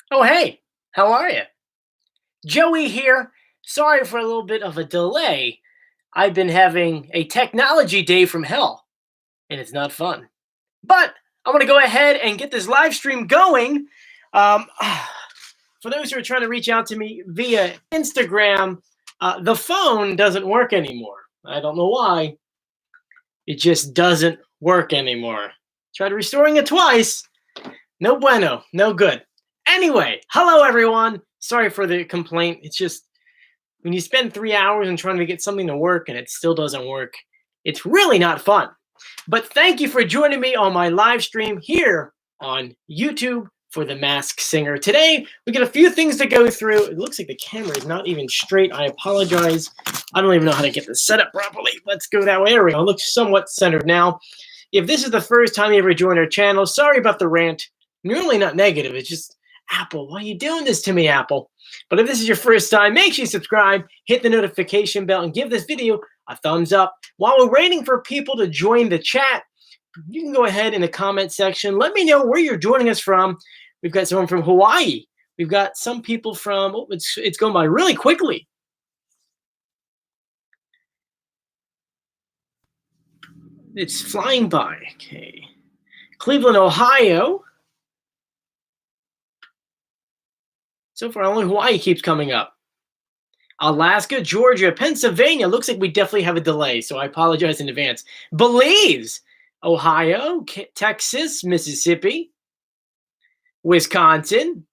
Oh, hey, how are you? Joey here. Sorry for a little bit of a delay. I've been having a technology day from hell, and it's not fun. But I'm going to go ahead and get this live stream going. Um, for those who are trying to reach out to me via Instagram, the phone doesn't work anymore. I don't know why. It just doesn't work anymore. Tried restoring it twice. No bueno, no good. Anyway, hello everyone. Sorry for the complaint. It's just when you spend 3 hours and trying to get something to work and it still doesn't work, it's really not fun. But thank you for joining me on my live stream here on YouTube for The Masked Singer. Today, we got a few things to go through. It looks like the camera is not even straight. I apologize. I don't even know how to get this set up properly. Let's go that way. There we go. It looks somewhat centered now. If this is the first time you ever joined our channel, sorry about the rant. Normally not negative. It's just, Apple, why are you doing this to me, Apple? But if this is your first time, make sure you subscribe, hit the notification bell, and give this video a thumbs up. While we're waiting for people to join the chat, you can go ahead in the comment section. Let me know where you're joining us from. We've got someone from Hawaii. We've got some people from, oh, it's going by really quickly. It's flying by. Okay. Cleveland, Ohio. So far, only Hawaii keeps coming up. Alaska, Georgia, Pennsylvania. Looks like we definitely have a delay, so I apologize in advance. Belize, Ohio, Texas, Mississippi, Wisconsin,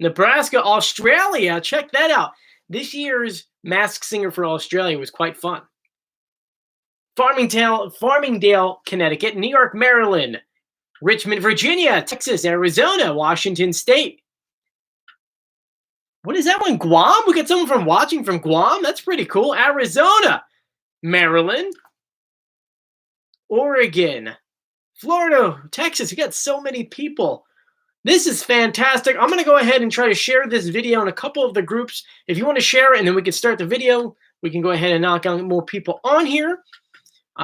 Nebraska, Australia. Check that out. This year's Masked Singer for Australia was quite fun. Farmingdale, Connecticut, New York, Maryland, Richmond, Virginia, Texas, Arizona, Washington State. What is that one? Guam? We got someone watching from Guam? That's pretty cool. Arizona, Maryland, Oregon, Florida, Texas. We got so many people. This is fantastic. I'm going to go ahead and try to share this video in a couple of the groups. If you want to share it and then we can start the video, we can go ahead and knock on more people on here.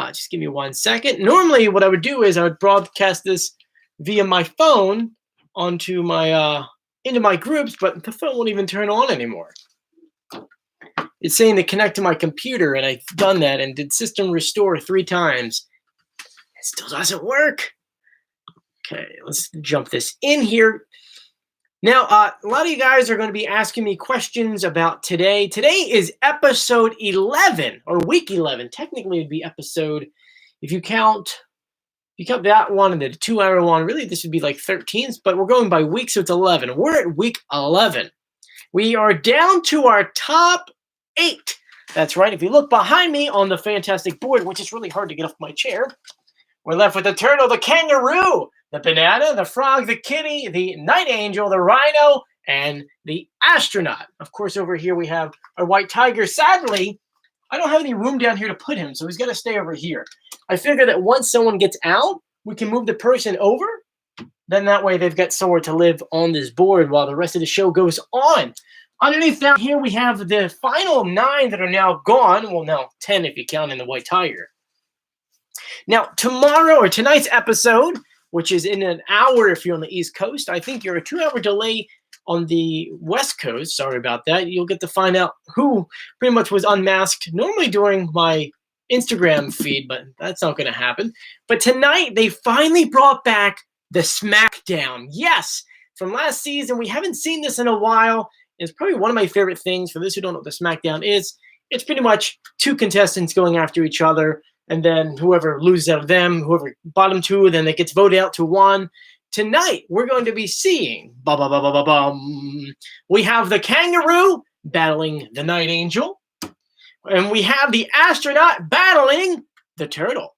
Just give me 1 second. Normally what I would do is I would broadcast this via my phone onto my into my groups, but the phone won't even turn on anymore. It's saying to connect to my computer, and I've done that and did system restore 3 times. It still doesn't work. Okay, let's jump this in here. Now, a lot of you guys are going to be asking me questions about today. Today is episode 11, or week 11. Technically, it would be episode, if you count that one and the 2-hour one, really this would be like 13th, but we're going by week, so it's 11. We're at week 11. We are down to our top 8. That's right. If you look behind me on the fantastic board, which is really hard to get off my chair, we're left with the turtle, the kangaroo, the banana, the frog, the kitty, the night angel, the rhino, and the astronaut. Of course, over here we have our white tiger. Sadly, I don't have any room down here to put him, so he's got to stay over here. I figure that once someone gets out, we can move the person over. Then that way they've got somewhere to live on this board while the rest of the show goes on. Underneath down here, we have the final 9 that are now gone. Well, now 10 if you count in the white tiger. Now, tomorrow or tonight's episode, which is in an hour if you're on the East Coast, I think you're a 2-hour delay on the West Coast. Sorry about that. You'll get to find out who pretty much was unmasked normally during my Instagram feed, but that's not going to happen. But tonight, they finally brought back the Smackdown. Yes, from last season, we haven't seen this in a while. It's probably one of my favorite things. For those who don't know what the Smackdown is, it's pretty much 2 contestants going after each other, and then whoever loses out of them, whoever bottom 2, then it gets voted out to 1. Tonight, we're going to be seeing, we have the kangaroo battling the night angel, and we have the astronaut battling the turtle.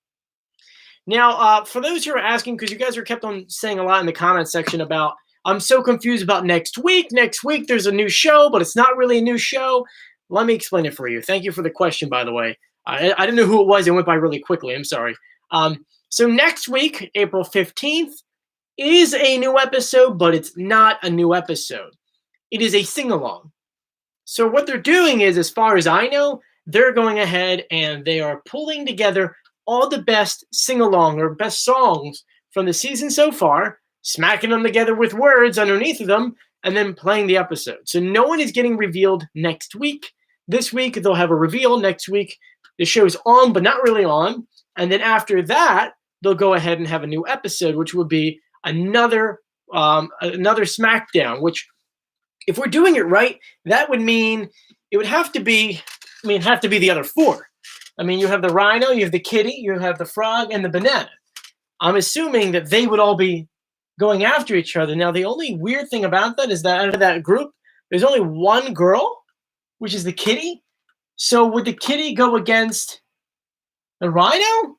Now, for those who are asking, because you guys are kept on saying a lot in the comment section about, I'm so confused about next week. Next week, there's a new show, but it's not really a new show. Let me explain it for you. Thank you for the question, by the way. I didn't know who it was. It went by really quickly. I'm sorry. So next week, April 15th, is a new episode, but it's not a new episode. It is a sing-along. So what they're doing is, as far as I know, they're going ahead and they are pulling together all the best sing-along or best songs from the season so far, smacking them together with words underneath of them, and then playing the episode. So no one is getting revealed next week. This week, they'll have a reveal. Next week, the show's on, but not really on. And then after that, they'll go ahead and have a new episode, which will be another smackdown, which if we're doing it right, that would mean it would have to be, the other four. I mean, you have the rhino, you have the kitty, you have the frog, and the banana. I'm assuming that they would all be going after each other. Now, the only weird thing about that is that out of that group, there's only one girl, which is the kitty. So would the kitty go against the rhino?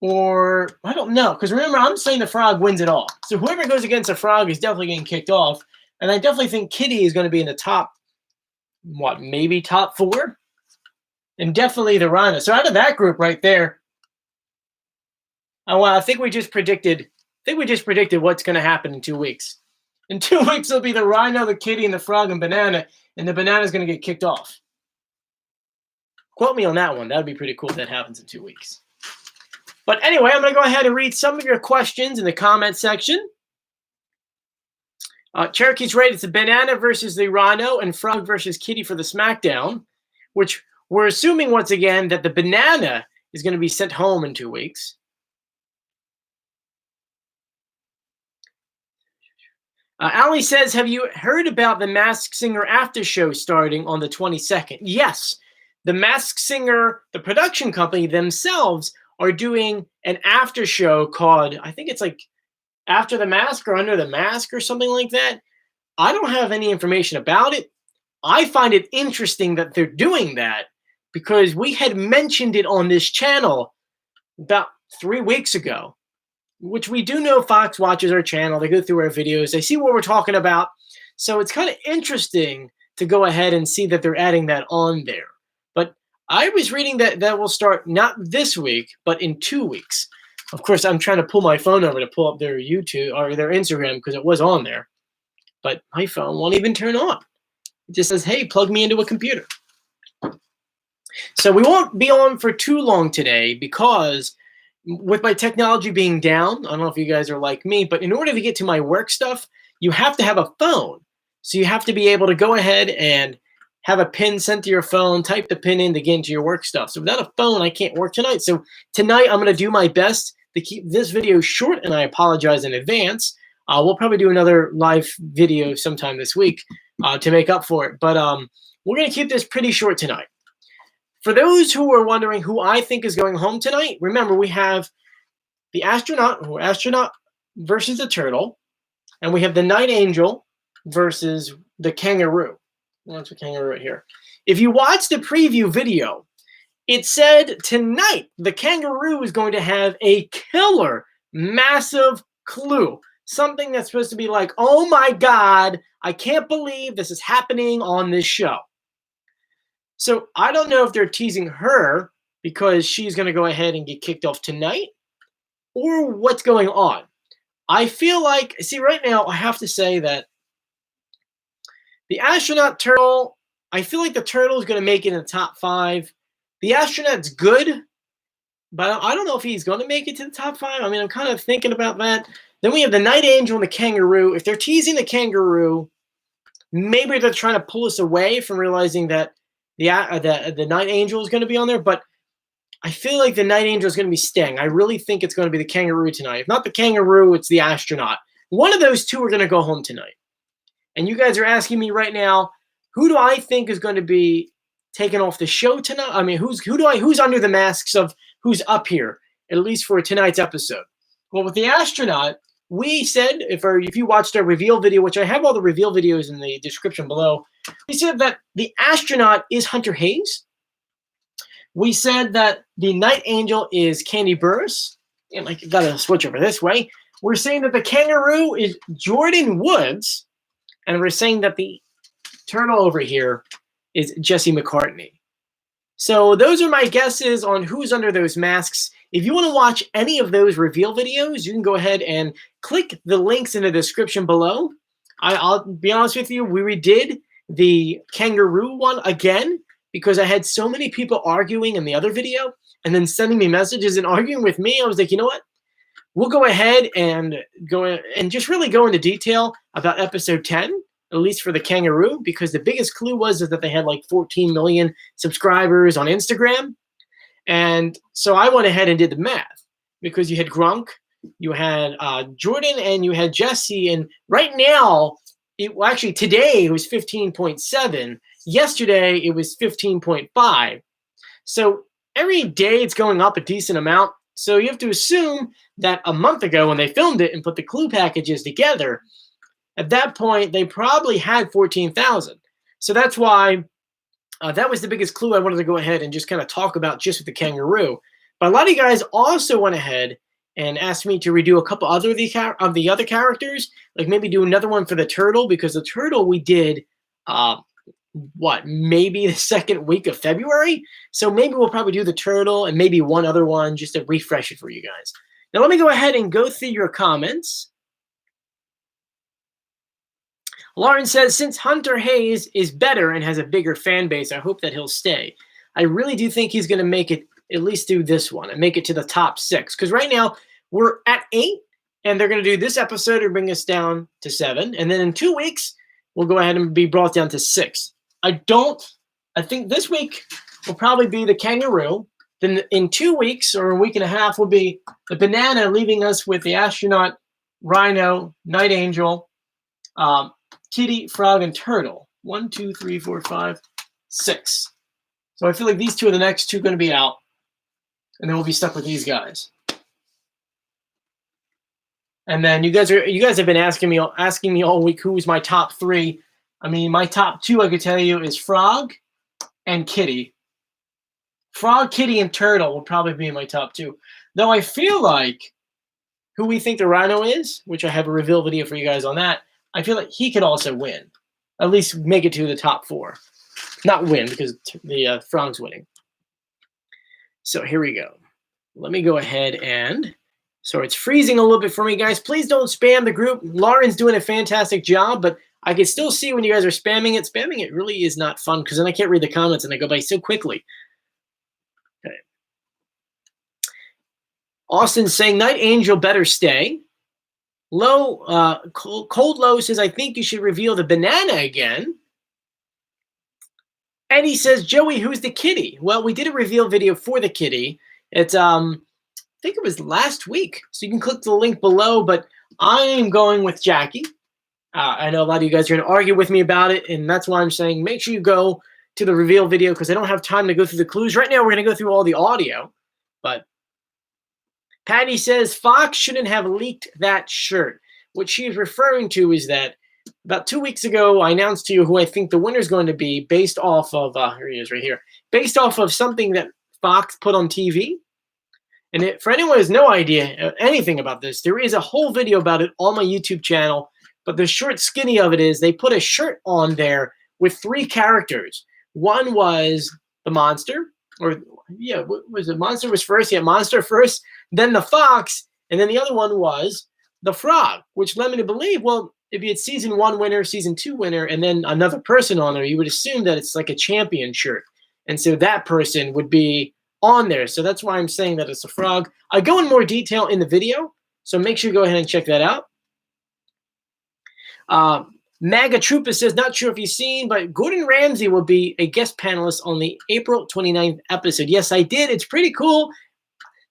Or, I don't know. Because remember, I'm saying the frog wins it all. So whoever goes against the frog is definitely getting kicked off. And I definitely think kitty is going to be in the top, maybe top 4? And definitely the rhino. So out of that group right there, I think we just predicted what's going to happen in 2 weeks. In 2 weeks, it'll be the rhino, the kitty, and the frog and banana, and the banana is going to get kicked off. Quote me on that one. That would be pretty cool if that happens in 2 weeks. But anyway, I'm going to go ahead and read some of your questions in the comment section. Cherokee's right. It's the banana versus the rhino and frog versus kitty for the SmackDown, which we're assuming once again that the banana is going to be sent home in 2 weeks. Ali says, have you heard about the Masked Singer after show starting on the 22nd? Yes. The Masked Singer, the production company themselves, are doing an after show called, I think it's like After the Mask or Under the Mask or something like that. I don't have any information about it. I find it interesting that they're doing that because we had mentioned it on this channel about 3 weeks ago, which we do know Fox watches our channel. They go through our videos. They see what we're talking about. So it's kind of interesting to go ahead and see that they're adding that on there. But I was reading that that will start not this week, but in 2 weeks. Of course, I'm trying to pull my phone over to pull up their YouTube or their Instagram because it was on there. But my phone won't even turn on. It just says, hey, plug me into a computer. So we won't be on for too long today because with my technology being down, I don't know if you guys are like me, but in order to get to my work stuff, you have to have a phone. So you have to be able to go ahead and have a pin sent to your phone, type the pin in to get into your work stuff. So without a phone, I can't work tonight. So tonight, I'm going to do my best to keep this video short, and I apologize in advance. We'll probably do another live video sometime this week to make up for it. But we're going to keep this pretty short tonight. For those who are wondering who I think is going home tonight, remember we have the astronaut versus the turtle, and we have the night angel versus the kangaroo. That's a kangaroo right here. If you watch the preview video, it said tonight the kangaroo is going to have a killer, massive clue. Something that's supposed to be like, oh my God, I can't believe this is happening on this show. So I don't know if they're teasing her because she's going to go ahead and get kicked off tonight or what's going on. I feel like, see, right now I have to say that the astronaut turtle, I feel like the turtle is going to make it in the top 5. The astronaut's good, but I don't know if he's going to make it to the top 5. I mean, I'm kind of thinking about that. Then we have the night angel and the kangaroo. If they're teasing the kangaroo, maybe they're trying to pull us away from realizing that the night angel is going to be on there. But I feel like the night angel is going to be staying. I really think it's going to be the kangaroo tonight. If not the kangaroo, it's the astronaut. One of those two are going to go home tonight. And you guys are asking me right now, who do I think is going to be taken off the show tonight? I mean, who's under the masks of who's up here, at least for tonight's episode? Well, with the astronaut, we said, if you watched our reveal video, which I have all the reveal videos in the description below, we said that the astronaut is Hunter Hayes. We said that the night angel is Candy Burris. And I got to switch over this way. We're saying that the kangaroo is Jordan Woods. And we're saying that the turtle over here is Jesse McCartney. So those are my guesses on who's under those masks. If you want to watch any of those reveal videos, you can go ahead and click the links in the description below. I'll be honest with you, we redid the kangaroo one again because I had so many people arguing in the other video and then sending me messages and arguing with me. I was like, you know what? we'll go ahead and just really go into detail about episode 10, at least for the Kangaroo, because the biggest clue was that they had like 14 million subscribers on Instagram. And so I went ahead and did the math, because you had Grunk, you had Jordan, and you had Jesse. And right now, actually today it was 15.7. Yesterday it was 15.5. So every day it's going up a decent amount. So you have to assume that a month ago when they filmed it and put the clue packages together, at that point they probably had 14,000. So that's why that was the biggest clue I wanted to go ahead and just kind of talk about just with the Kangaroo. But a lot of you guys also went ahead and asked me to redo a couple other of the other characters, like maybe do another one for the turtle, because the turtle we did maybe the second week of February. So maybe we'll probably do the turtle and maybe one other one just to refresh it for you guys. Now let me go ahead and go through your comments. Lauren says, since Hunter Hayes is better and has a bigger fan base, I hope that he'll stay. I really do think he's going to make it at least through this one and make it to the top 6. Because right now we're at 8, and they're going to do this episode to bring us down to 7. And then in 2 weeks, we'll go ahead and be brought down to 6. I think this week will probably be the Kangaroo. Then in 2 weeks or a week and a half will be the Banana, leaving us with the Astronaut, Rhino, Night Angel, Kitty, Frog, and Turtle. 1, 2, 3, 4, 5, 6. So I feel like these two are the next two going to be out, and then we'll be stuck with these guys. And then you guys have been asking me all week who's my top 3. I mean, my top 2 I could tell you is Frog and Kitty. Frog, Kitty, and Turtle will probably be in my top 2. Though I feel like who we think the Rhino is, which I have a reveal video for you guys on that, I feel like he could also win. At least make it to the top 4. Not win, because the Frog's winning. So here we go. Let me go ahead and... So it's freezing a little bit for me, guys. Please don't spam the group. Lauren's doing a fantastic job, but I can still see when you guys are spamming it. Spamming it really is not fun, because then I can't read the comments and they go by so quickly. Okay. Austin's saying Night Angel better stay. Cold Low says, I think you should reveal the Banana again. Eddie says, Joey, who's the kitty? Well, we did a reveal video for the kitty. It's I think it was last week. So you can click the link below, but I'm going with Jackie. I know a lot of you guys are going to argue with me about it, and that's why I'm saying make sure you go to the reveal video, because I don't have time to go through the clues. Right now we're going to go through all the audio, but Patty says Fox shouldn't have leaked that shirt. What she is referring to is that about 2 weeks ago, I announced to you who I think the winner is going to be based off of, here he is right here, based off of something that Fox put on TV. And for anyone who has no idea anything about this, there is a whole video about it on my YouTube channel. But the short skinny of it is they put a shirt on there with 3 characters. One was the monster, or yeah, what was it? Monster was first. Yeah, monster first, then the fox, and then the other one was the frog, which led me to believe, well, if you had season 1 winner, season 2 winner, and then another person on there, you would assume that it's like a champion shirt. And so that person would be on there. So that's why I'm saying that it's a frog. I go in more detail in the video, so make sure you go ahead and check that out. Maga Troopa says, not sure if you've seen, but Gordon Ramsay will be a guest panelist on the April 29th episode. Yes, I did. It's pretty cool.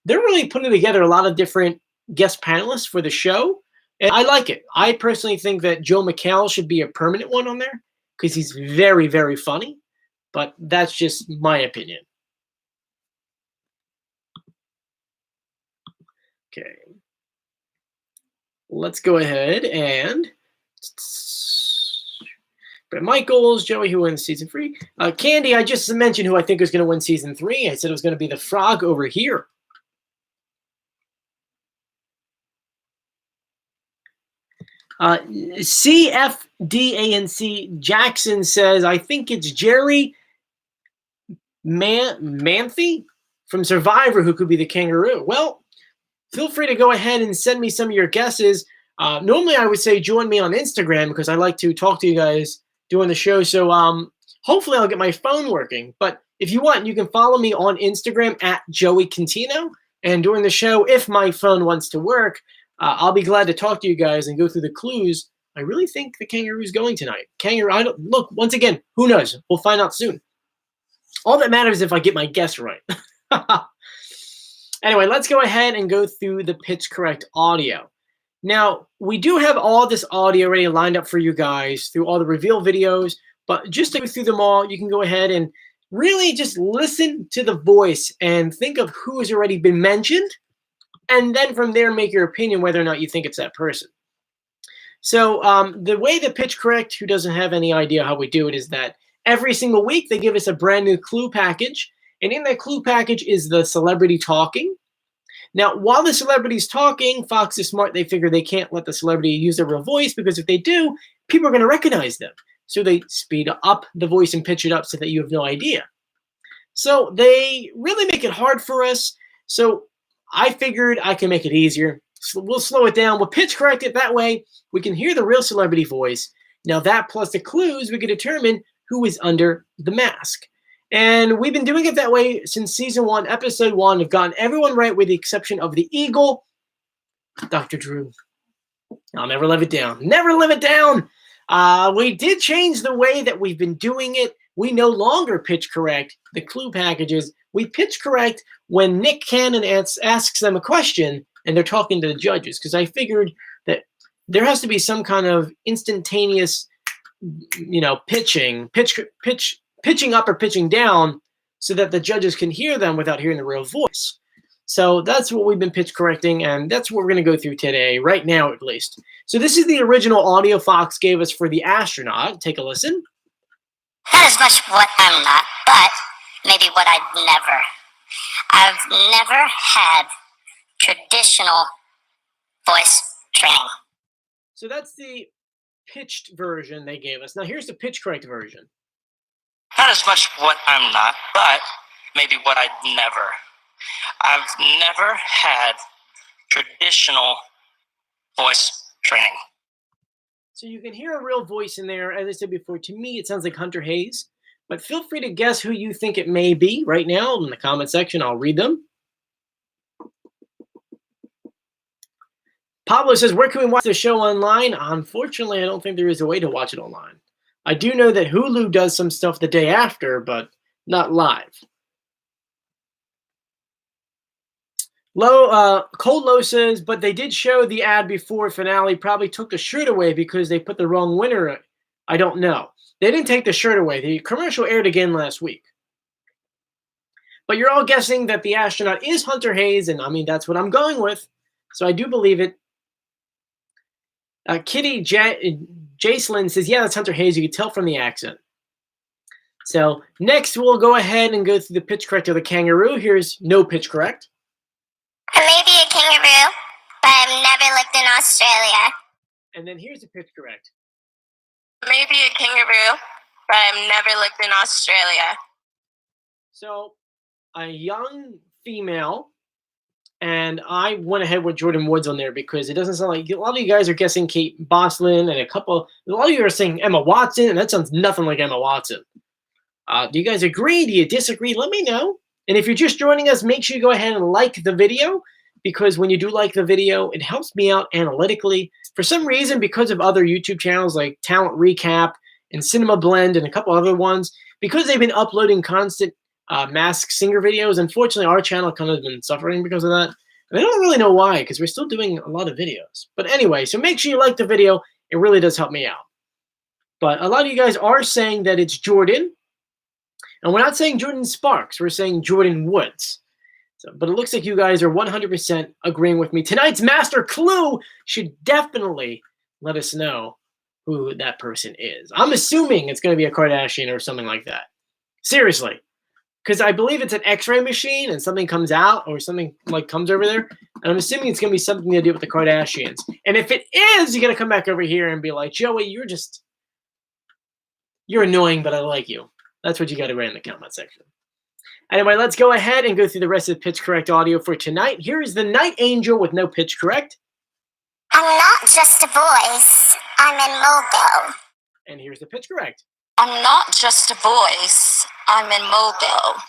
They're really putting together a lot of different guest panelists for the show, and I like it. I personally think that Joe McHale should be a permanent one on there, because he's very, very funny, but that's just my opinion. Okay. Let's go ahead and Brett Michaels, Joey, who wins season 3. Candy, I just mentioned who I think is going to win season 3. I said it was going to be the frog over here. CFDANC Jackson says, I think it's Jerry Manthe from Survivor who could be the Kangaroo. Well, feel free to go ahead and send me some of your guesses. Normally, I would say join me on Instagram, because I like to talk to you guys doing the show. So hopefully I'll get my phone working. But if you want, you can follow me on Instagram at Joey Contino. And during the show, if my phone wants to work, I'll be glad to talk to you guys and go through the clues. I really think the Kangaroo's going tonight. Kangaroo, look, once again, who knows? We'll find out soon. All that matters is if I get my guess right. Anyway, let's go ahead and go through the pitch correct audio. Now, we do have all this audio already lined up for you guys through all the reveal videos, but just to go through them all, you can go ahead and really just listen to the voice and think of who has already been mentioned, and then from there make your opinion whether or not you think it's that person. So the way the pitch correct, who doesn't have any idea how we do it, is that every single week they give us a brand new clue package, and in that clue package is the celebrity talking. Now, while the celebrity's talking, Fox is smart. They figure they can't let the celebrity use their real voice, because if they do, people are going to recognize them. So they speed up the voice and pitch it up so that you have no idea. So they really make it hard for us. So I figured I can make it easier. So we'll slow it down. We'll pitch correct it. That way we can hear the real celebrity voice. Now that plus the clues, we can determine who is under the mask. And we've been doing it that way since season 1, episode 1. We've gotten everyone right with the exception of the Eagle, Dr. Drew. I'll never live it down. Never live it down. We did change the way that we've been doing it. We no longer pitch correct the clue packages. We pitch correct when Nick Cannon asks them a question and they're talking to the judges, because I figured that there has to be some kind of instantaneous, pitching up or pitching down so that the judges can hear them without hearing the real voice. So that's what we've been pitch correcting, and that's what we're going to go through today, right now at least. So this is the original audio Fox gave us for the Astronaut. Take a listen. Not as much what I'm not, but maybe what I've never had traditional voice training. So that's the pitched version they gave us. Now here's the pitch correct version. Not as much what I'm not, but maybe what I've never had traditional voice training. So you can hear a real voice in there. As I said before, to me, it sounds like Hunter Hayes. But feel free to guess who you think it may be right now in the comment section. I'll read them. Pablo says, where can we watch the show online? Unfortunately, I don't think there is a way to watch it online. I do know that Hulu does some stuff the day after, but not live. Cold Low says, but they did show the ad before finale. Probably took the shirt away because they put the wrong winner. I don't know. They didn't take the shirt away. The commercial aired again last week. But you're all guessing that the Astronaut is Hunter Hayes, and I mean, that's what I'm going with. So I do believe it. Kitty Jacelyn says, yeah, that's Hunter Hayes. You can tell from the accent. So next, we'll go ahead and go through the pitch correct of the Kangaroo. Here's no pitch correct. Maybe a kangaroo, but I've never lived in Australia. And then here's the pitch correct. Maybe a kangaroo, but I've never lived in Australia. So a young female, and I went ahead with Jordan Woods on there because it doesn't sound like a lot of you guys are guessing Kate Boslin, and a lot of you are saying Emma Watson, and that sounds nothing like Emma Watson. Do you guys agree? Do you disagree? Let me know. And if you're just joining us, make sure you go ahead and like the video, because when you do like the video, it helps me out analytically. For some reason, because of other YouTube channels like Talent Recap and Cinema Blend and a couple other ones, because they've been uploading constant Masked Singer videos, unfortunately, our channel kind of been suffering because of that. And I don't really know why, because we're still doing a lot of videos. But anyway, so make sure you like the video. It really does help me out. But a lot of you guys are saying that it's Jordan. And we're not saying Jordan Sparks. We're saying Jordan Woods. But it looks like you guys are 100% agreeing with me. Tonight's Master Clue should definitely let us know who that person is. I'm assuming it's going to be a Kardashian or something like that. Seriously. Because I believe it's an x-ray machine and something comes out or something like comes over there. And I'm assuming it's going to be something to do with the Kardashians. And if it is, you're going to come back over here and be like, Joey, you're annoying, but I like you. That's what you got to write in the comment section. Anyway, let's go ahead and go through the rest of the pitch correct audio for tonight. Here is the Night Angel with no pitch correct. I'm not just a voice. I'm in Mogo. And here's the pitch correct. I'm not just a voice. I'm in Mogo.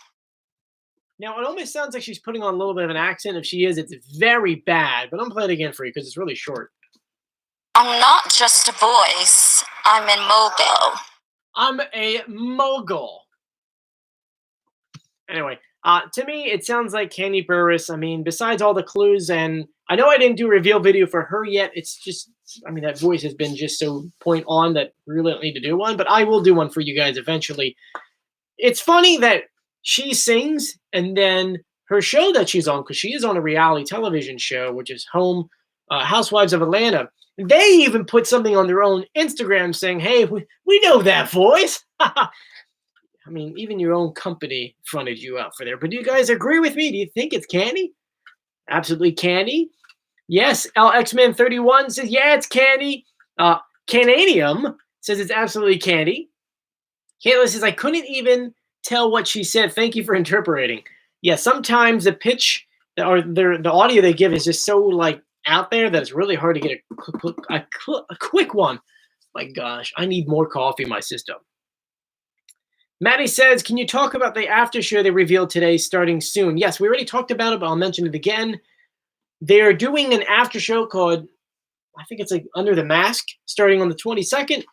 Now, it almost sounds like she's putting on a little bit of an accent. If she is, it's very bad. But I'm playing it again for you because it's really short. I'm not just a voice. I'm a mogul. I'm a mogul. Anyway, to me, it sounds like Candy Burris. I mean, besides all the clues, and I know I didn't do a reveal video for her yet. It's just, I mean, that voice has been just so point on that we really don't need to do one. But I will do one for you guys eventually. It's funny that she sings, and then her show that she's on, because she is on a reality television show, which is Housewives of Atlanta. They even put something on their own Instagram saying, hey, we know that voice. I mean, even your own company fronted you out for there. But do you guys agree with me? Do you think it's Candy? Absolutely Candy. Yes, LXman31 says, yeah, it's Candy. Canadium says it's absolutely Candy. Caitlin says, I couldn't even tell what she said. Thank you for interpreting. Yeah, sometimes the pitch or the audio they give is just so like out there that it's really hard to get a quick one. My gosh, I need more coffee in my system. Maddie says, can you talk about the after show they revealed today starting soon? Yes, we already talked about it, but I'll mention it again. They're doing an after show called, I think it's like Under the Mask, starting on the 22nd.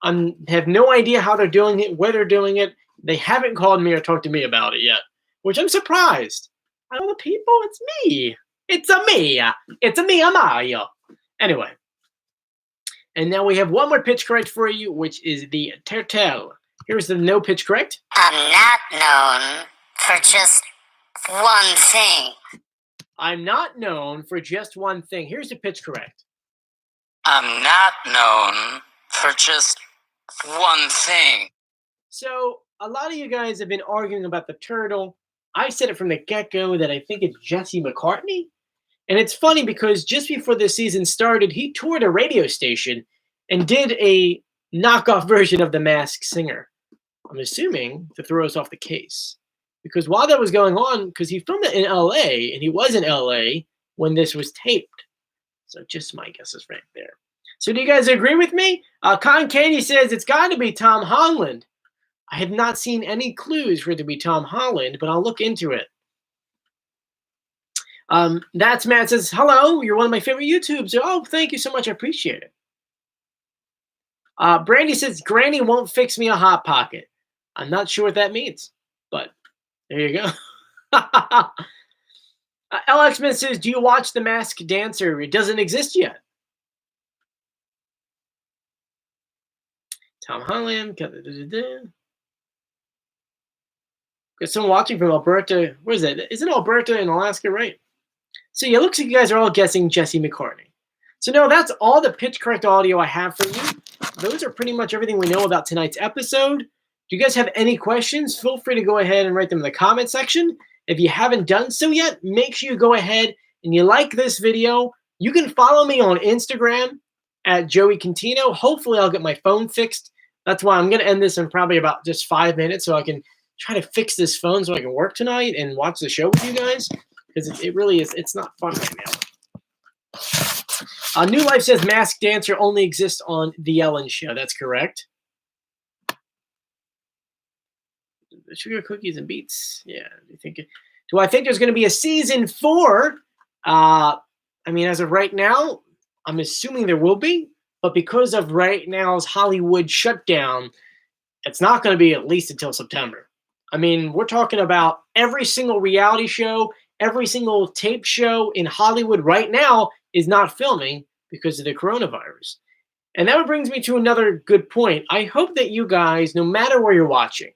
I have no idea how they're doing it, where they're doing it. They haven't called me or talked to me about it yet, which I'm surprised. I know the people, it's me. It's a me. It's a me, Mario. Anyway. And now we have one more pitch correct for you, which is the turtle. Here's the no pitch correct. I'm not known for just one thing. I'm not known for just one thing. Here's the pitch correct. I'm not known for just one thing. So a lot of you guys have been arguing about the turtle. I said it from the get-go that I think it's Jesse McCartney. And it's funny because just before the season started, he toured a radio station and did a knockoff version of The Masked Singer. I'm assuming to throw us off the case. Because while that was going on, because he filmed it in LA, and he was in LA when this was taped. So just my guess is right there. So do you guys agree with me? Con Candy says it's got to be Tom Holland. I have not seen any clues for it to be Tom Holland, but I'll look into it. That's Matt says, hello, you're one of my favorite YouTubes. Oh, thank you so much. I appreciate it. Brandy says, Granny won't fix me a Hot Pocket. I'm not sure what that means, but there you go. LXman says, do you watch The Masked Dancer? It doesn't exist yet. Tom Holland. Got someone watching from Alberta. Where is it? Isn't Alberta in Alaska, right? So yeah, it looks like you guys are all guessing Jesse McCartney. So no, that's all the pitch correct audio I have for you. Those are pretty much everything we know about tonight's episode. Do you guys have any questions? Feel free to go ahead and write them in the comment section. If you haven't done so yet, make sure you go ahead and you like this video. You can follow me on Instagram at Joey Contino. Hopefully I'll get my phone fixed. That's why I'm going to end this in probably about just 5 minutes so I can try to fix this phone so I can work tonight and watch the show with you guys. Because it really is, it's not fun right now. New Life says Masked Dancer only exists on The Ellen Show. That's correct. Sugar cookies and beets. Yeah. Do I think there's going to be a season 4? I mean, as of right now, I'm assuming there will be. But because of right now's Hollywood shutdown, it's not going to be at least until September. I mean, we're talking about every single reality show, every single tape show in Hollywood right now is not filming because of the coronavirus. And that brings me to another good point. I hope that you guys, no matter where you're watching,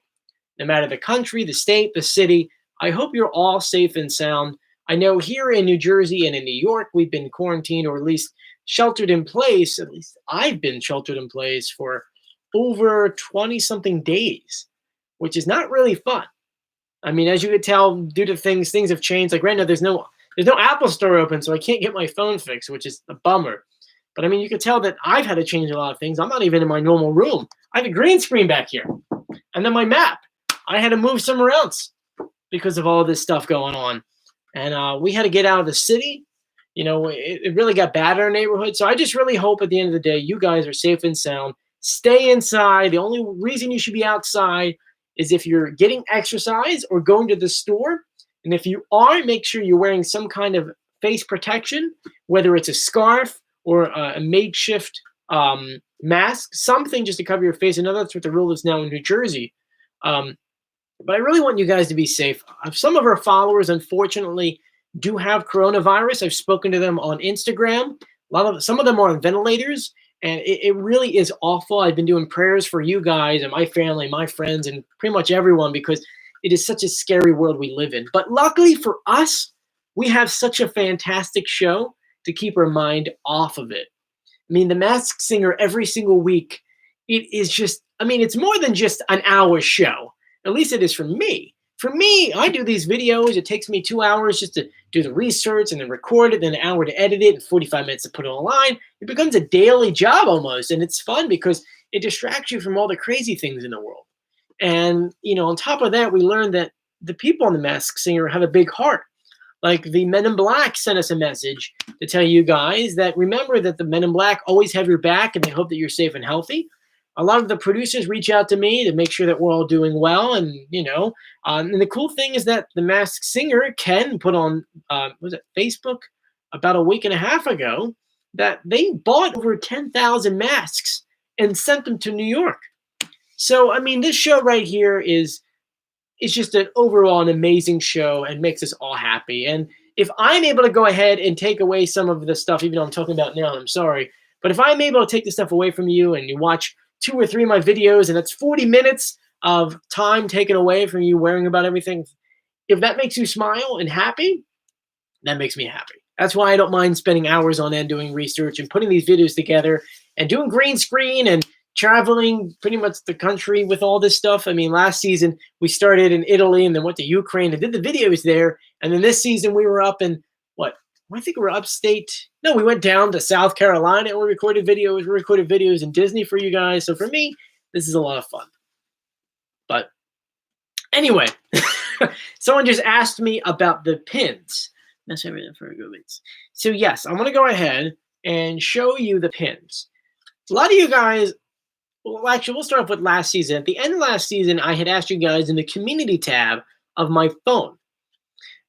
no matter the country, the state, the city, I hope you're all safe and sound. I know here in New Jersey and in New York, we've been quarantined or at least sheltered in place. At least I've been sheltered in place for over 20-something days, which is not really fun. I mean, as you could tell, due to things have changed. Like right now, there's no Apple Store open, so I can't get my phone fixed, which is a bummer. But I mean, you could tell that I've had to change a lot of things. I'm not even in my normal room. I have a green screen back here. And then my map, I had to move somewhere else because of all this stuff going on. And we had to get out of the city. You know, it really got bad in our neighborhood. So I just really hope at the end of the day, you guys are safe and sound. Stay inside. The only reason you should be outside is if you're getting exercise or going to the store. And if you are, make sure you're wearing some kind of face protection, whether it's a scarf or a makeshift mask, something just to cover your face. I know that's what the rule is now in New Jersey. But I really want you guys to be safe. Some of our followers, unfortunately, do have coronavirus. I've spoken to them on Instagram. Some of them are on ventilators, and it really is awful. I've been doing prayers for you guys and my family, my friends, and pretty much everyone, because it is such a scary world we live in. But luckily for us, we have such a fantastic show to keep our mind off of it. I mean, The Masked Singer every single week, it is just, I mean, it's more than just an hour show. At least it is for me. For me, I do these videos. It takes me 2 hours just to do the research and then record it, then an hour to edit it, and 45 minutes to put it online. It becomes a daily job almost, and it's fun because it distracts you from all the crazy things in the world. And, you know, on top of that, we learned that the people on The Masked Singer have a big heart. Like the Men in Black sent us a message to tell you guys that remember that the Men in Black always have your back and they hope that you're safe and healthy. A lot of the producers reach out to me to make sure that we're all doing well. And, you know, and the cool thing is that The Masked Singer, Ken, put on, was it Facebook about a week and a half ago, that they bought over 10,000 masks and sent them to New York. So, I mean, this show right here is just an overall an amazing show and makes us all happy. And if I'm able to go ahead and take away some of the stuff, even though I'm talking about now, I'm sorry, but if I'm able to take the stuff away from you and you watch 2 or 3 of my videos, and that's 40 minutes of time taken away from you worrying about everything. If that makes you smile and happy, that makes me happy. That's why I don't mind spending hours on end doing research and putting these videos together and doing green screen and traveling pretty much the country with all this stuff. I mean, last season we started in Italy and then went to Ukraine and did the videos there. And then this season we were up in I think we were upstate. No, we went down to South Carolina and we recorded videos. We recorded videos in Disney for you guys. So for me, this is a lot of fun. But anyway, someone just asked me about the pins. That's everything for good bits. So yes, I'm going to go ahead and show you the pins. A lot of you guys, well, actually, we'll start off with last season. At the end of last season, I had asked you guys in the community tab of my phone,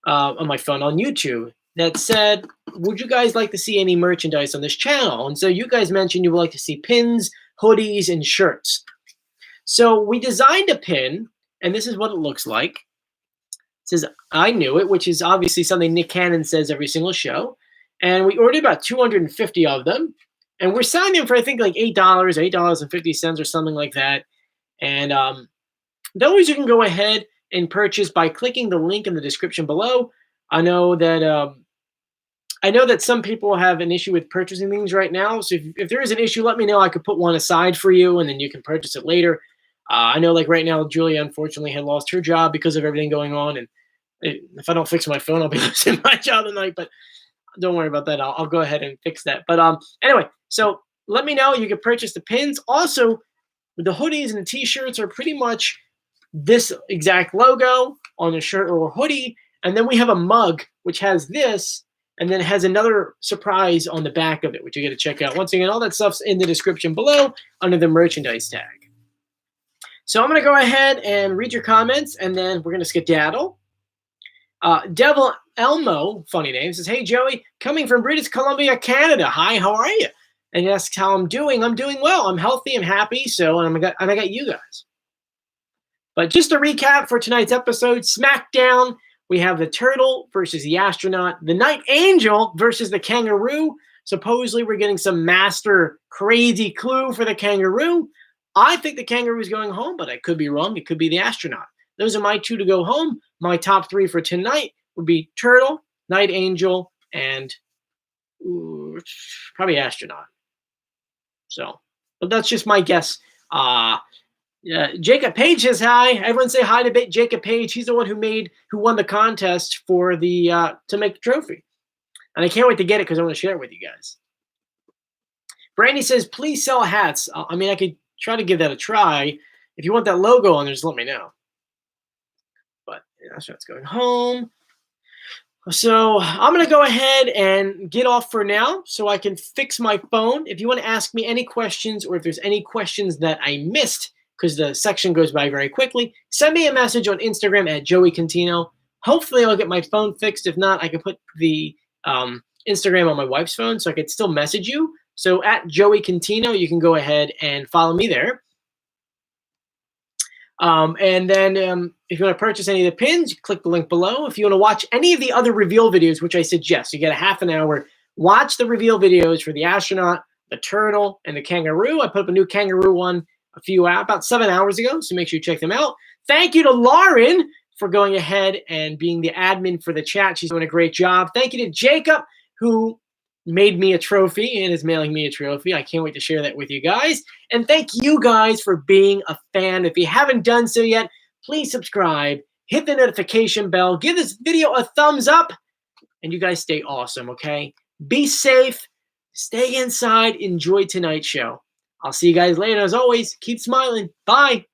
on YouTube, that said, would you guys like to see any merchandise on this channel? And so you guys mentioned you would like to see pins, hoodies, and shirts. So we designed a pin, and this is what it looks like. It says, I knew it, which is obviously something Nick Cannon says every single show. And we ordered about 250 of them. And we're selling them for, I think, like $8, $8.50 or something like that. And those you can go ahead and purchase by clicking the link in the description below. I know that some people have an issue with purchasing things right now. So if there is an issue, let me know. I could put one aside for you, and then you can purchase it later. I know, like right now, Julia unfortunately had lost her job because of everything going on. And if I don't fix my phone, I'll be losing my job tonight. But don't worry about that. I'll go ahead and fix that. But anyway, so let me know. You can purchase the pins. Also, the hoodies and the T-shirts are pretty much this exact logo on the shirt or hoodie. And then we have a mug, which has this, and then it has another surprise on the back of it, which you got to check out. Once again, all that stuff's in the description below under the merchandise tag. So I'm going to go ahead and read your comments, and then we're going to skedaddle. Devil Elmo, funny name, says, hey, Joey, coming from British Columbia, Canada. Hi, how are you? And he asks how I'm doing. I'm doing well. I'm healthy. I'm happy. So, and I got you guys. But just to recap for tonight's episode, Smackdown, we have the Turtle versus the Astronaut, the Night Angel versus the Kangaroo. Supposedly, we're getting some master crazy clue for the Kangaroo. I think the Kangaroo is going home, but I could be wrong. It could be the Astronaut. Those are my 2 to go home. My top 3 for tonight would be Turtle, Night Angel, and probably Astronaut. So, but that's just my guess. Jacob Page says hi. Everyone say hi to Jacob Page. He's the one who won the contest for the to make the trophy, and I can't wait to get it because I want to share it with you guys. Brandy says, please sell hats. I mean, I could try to give that a try. If you want that logo on there, just let me know. But yeah, that's what's going home. So I'm going to go ahead and get off for now so I can fix my phone. If you want to ask me any questions, or if there's any questions that I missed, because the section goes by very quickly, send me a message on Instagram at Joey Contino. Hopefully I'll get my phone fixed. If not, I can put the Instagram on my wife's phone so I could still message you. So at Joey Contino, you can go ahead and follow me there. And then if you want to purchase any of the pins, click the link below. If you want to watch any of the other reveal videos, which I suggest, you get a half an hour, watch the reveal videos for the Astronaut, the Turtle, and the Kangaroo. I put up a new Kangaroo one about 7 hours ago, so make sure you check them out. Thank you to Lauren for going ahead and being the admin for the chat. She's doing a great job. Thank you to Jacob, who made me a trophy and is mailing me a trophy. I can't wait to share that with you guys. And thank you guys for being a fan. If you haven't done so yet, please subscribe, hit the notification bell, give this video a thumbs up, and you guys stay awesome, okay? Be safe, stay inside, enjoy tonight's show. I'll see you guys later. As always, keep smiling. Bye.